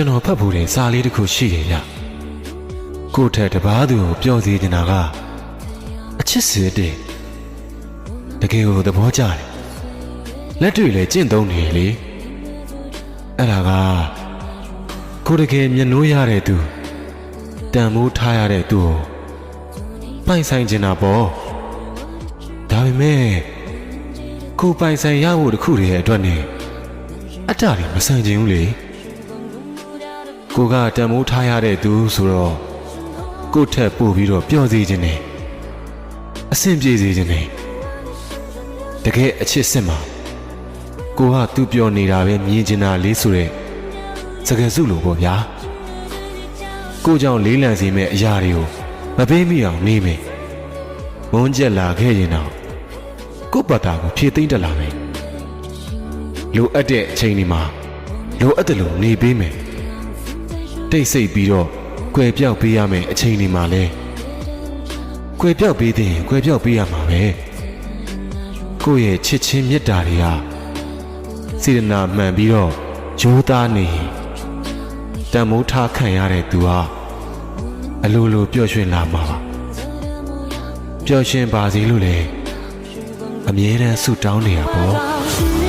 ကျွန်တော်ဖတ်ဖို့တဲ့စာလေးတစ်ခုရှိတယ်ဗျကိုထက်တပားသူကိုပြောသေးနေတာကအချစ်စစ်တဲ့တကယ်ကိုသဘောကျတယ်လက်တွေ့လည်းကျင့်သုံးနေလေအဲ့ဒါကကိုတကယ်မျက်နှိုးရတဲ့သူတန်မိုးထားရတဲ့သူကိုပိုင်ဆိုင်ချင်တာပေါ့ဒါပေမဲ့ကိုပိုင်ဆိုင်ရဖို့တခုတည်းရဲ့အတွက်နဲ့အတ္တတွေမဆန်ချင်ဘူးလေကိုကတန်မိုးထားရတဲ့သူဆိုတော့ကိုထက်ပို့ပြီးတော့ပျော်စေခြင်းနဲ့အဆင်ပြေစေခြင်းနဲ့တကယ်အချစ်စစ်မှာကိုကသူ့ပျော်နေတာပဲမြင်ချင်တာလေးဆိုတဲ့စကားစုလိုပေါ့ဗျာကိုကြောင့်လေးလံစီမဲ့အရာတွေကိုမပေးမိအောင်နေမယ်မုန်းကျက်လာခဲ့ရင်တော့ကိုပတ်တာကိုဖြည့်သိမ့်တက်လာမယ်လိုအပ်တဲ့အချိန်ဒီမှာလိုအပ်တယ်လို့နေပေးမယ်တိတ်ဆိတ်ပြီးတော့ကွယ်ပြောက်ပေးရမယ်အချိန်ဒီမှာလဲကွယ်ပြောက်ပေးတဲ့ကွယ်ပြောက်ပေးရမှာပဲကိုယ့်ရဲ့ချစ်ချင်းမေတ္တာတွေကစေတနာမှန်ပြီးတော့ဂျိုးသားနေတန်မိုးထားခံရတဲ့သူဟာအလိုလိုပျော်ရွှင်လာမှာပါပျော်ရွှင်ပါစေလို့လေအမြဲတမ်းဆုတောင်းနေတာပေါ့